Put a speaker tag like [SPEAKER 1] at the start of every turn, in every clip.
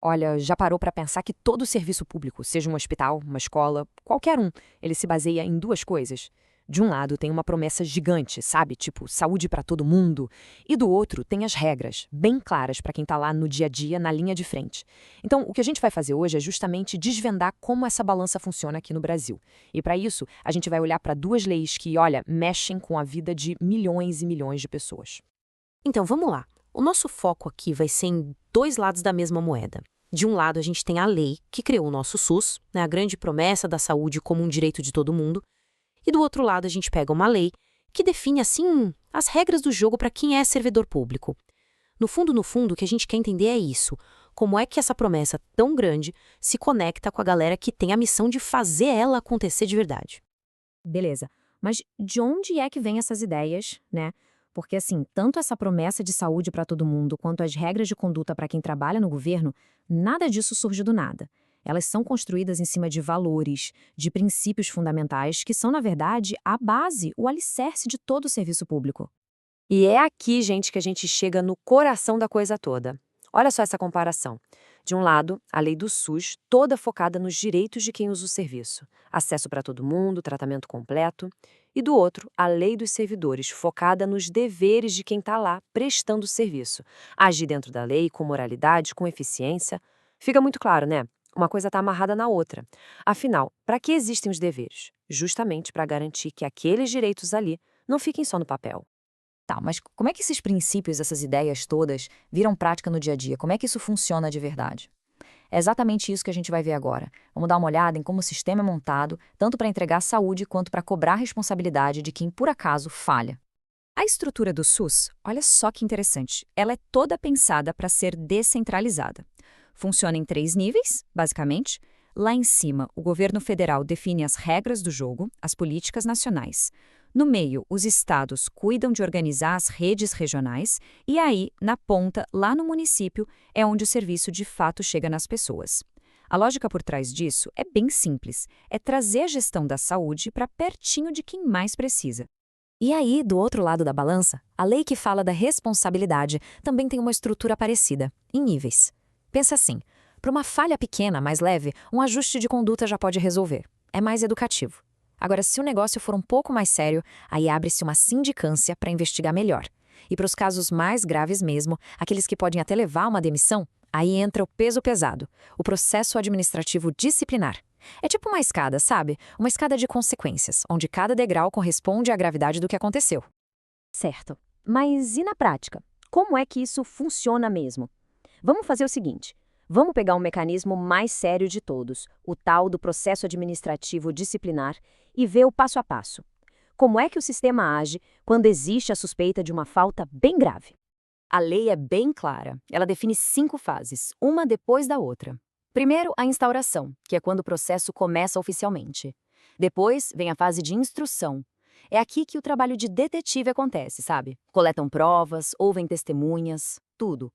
[SPEAKER 1] Olha, já parou para pensar que todo serviço público, seja um hospital, uma escola, qualquer um, ele se baseia em duas coisas? De um lado tem uma promessa gigante, sabe? Tipo, saúde para todo mundo. E do outro tem as regras, bem claras para quem está lá no dia a dia, na linha de frente. Então, o que a gente vai fazer hoje é justamente desvendar como essa balança funciona aqui no Brasil. E para isso, a gente vai olhar para duas leis que, olha, mexem com a vida de milhões e milhões de pessoas.
[SPEAKER 2] Então, vamos lá. O nosso foco aqui vai ser em dois lados da mesma moeda. De um lado, a gente tem a lei que criou o nosso SUS, né, a grande promessa da saúde como um direito de todo mundo. E do outro lado, a gente pega uma lei que define, assim, as regras do jogo para quem é servidor público. No fundo, o que a gente quer entender é isso. Como é que essa promessa tão grande se conecta com a galera que tem a missão de fazer ela acontecer de verdade?
[SPEAKER 3] Beleza. Mas de onde é que vêm essas ideias, né? Porque, assim, tanto essa promessa de saúde para todo mundo quanto as regras de conduta para quem trabalha no governo, nada disso surge do nada. Elas são construídas em cima de valores, de princípios fundamentais, que são, na verdade, a base, o alicerce de todo o serviço público.
[SPEAKER 1] E é aqui, gente, que a gente chega no coração da coisa toda. Olha só essa comparação. De um lado, a lei do SUS, toda focada nos direitos de quem usa o serviço. Acesso para todo mundo, tratamento completo. E do outro, a lei dos servidores, focada nos deveres de quem está lá prestando o serviço. Agir dentro da lei, com moralidade, com eficiência. Fica muito claro, né? Uma coisa está amarrada na outra. Afinal, para que existem os deveres? Justamente para garantir que aqueles direitos ali não fiquem só no papel.
[SPEAKER 3] Tá, mas como é que esses princípios, essas ideias todas, viram prática no dia a dia? Como é que isso funciona de verdade? É exatamente isso que a gente vai ver agora. Vamos dar uma olhada em como o sistema é montado, tanto para entregar saúde quanto para cobrar a responsabilidade de quem, por acaso, falha. A estrutura do SUS, olha só que interessante, ela é toda pensada para ser descentralizada. Funciona em 3 níveis, basicamente. Lá em cima, o governo federal define as regras do jogo, as políticas nacionais. No meio, os estados cuidam de organizar as redes regionais e aí, na ponta, lá no município, é onde o serviço de fato chega nas pessoas. A lógica por trás disso é bem simples, é trazer a gestão da saúde para pertinho de quem mais precisa. E aí, do outro lado da balança, a lei que fala da responsabilidade também tem uma estrutura parecida, em níveis. Pensa assim, para uma falha pequena, mais leve, um ajuste de conduta já pode resolver. É mais educativo. Agora, se o negócio for um pouco mais sério, aí abre-se uma sindicância para investigar melhor. E para os casos mais graves mesmo, aqueles que podem até levar a uma demissão, aí entra o peso pesado, o processo administrativo disciplinar. É tipo uma escada, sabe? Uma escada de consequências, onde cada degrau corresponde à gravidade do que aconteceu.
[SPEAKER 4] Certo. Mas e na prática? Como é que isso funciona mesmo? Vamos fazer o seguinte. Vamos pegar um mecanismo mais sério de todos, o tal do processo administrativo disciplinar, e ver o passo a passo. Como é que o sistema age quando existe a suspeita de uma falta bem grave?
[SPEAKER 1] A lei é bem clara. Ela define 5 fases, uma depois da outra. Primeiro, a instauração, que é quando o processo começa oficialmente. Depois, vem a fase de instrução. É aqui que o trabalho de detetive acontece, sabe? Coletam provas, ouvem testemunhas, tudo.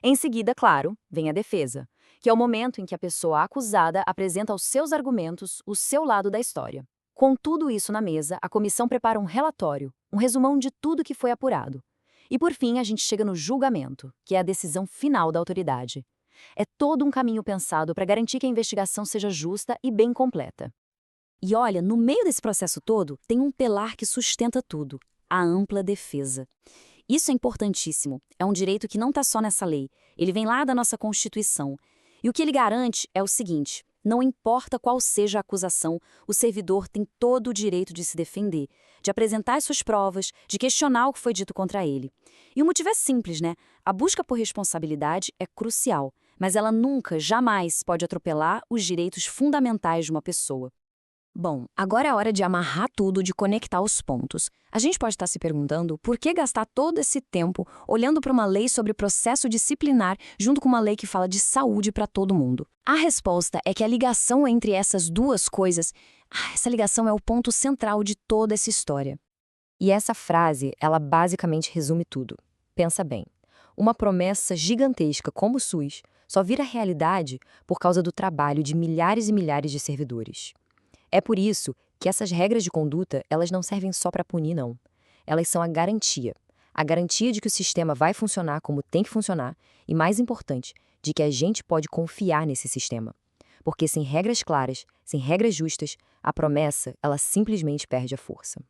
[SPEAKER 1] Em seguida, claro, vem a defesa, que é o momento em que a pessoa acusada apresenta os seus argumentos, o seu lado da história. Com tudo isso na mesa, a comissão prepara um relatório, um resumão de tudo que foi apurado. E por fim, a gente chega no julgamento, que é a decisão final da autoridade. É todo um caminho pensado para garantir que a investigação seja justa e bem completa.
[SPEAKER 4] E olha, no meio desse processo todo, tem um pilar que sustenta tudo: a ampla defesa. Isso é importantíssimo. É um direito que não está só nessa lei. Ele vem lá da nossa Constituição. E o que ele garante é o seguinte: não importa qual seja a acusação, o servidor tem todo o direito de se defender, de apresentar as suas provas, de questionar o que foi dito contra ele. E o motivo é simples, né? A busca por responsabilidade é crucial, mas ela nunca, jamais pode atropelar os direitos fundamentais de uma pessoa.
[SPEAKER 3] Bom, agora é a hora de amarrar tudo, de conectar os pontos. A gente pode estar se perguntando por que gastar todo esse tempo olhando para uma lei sobre processo disciplinar junto com uma lei que fala de saúde para todo mundo. A resposta é que a ligação entre essas duas coisas, essa ligação é o ponto central de toda essa história.
[SPEAKER 1] E essa frase, ela basicamente resume tudo. Pensa bem, uma promessa gigantesca como o SUS só vira realidade por causa do trabalho de milhares e milhares de servidores. É por isso que essas regras de conduta, elas não servem só para punir, não. Elas são a garantia de que o sistema vai funcionar como tem que funcionar e, mais importante, de que a gente pode confiar nesse sistema. Porque sem regras claras, sem regras justas, a promessa, ela simplesmente perde a força.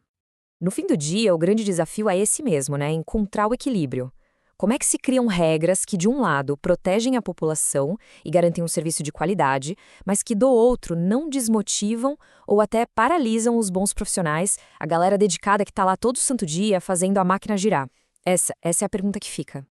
[SPEAKER 3] No fim do dia, o grande desafio é esse mesmo, né? Encontrar o equilíbrio. Como é que se criam regras que, de um lado, protegem a população e garantem um serviço de qualidade, mas que, do outro, não desmotivam ou até paralisam os bons profissionais, a galera dedicada que está lá todo santo dia fazendo a máquina girar? Essa é a pergunta que fica.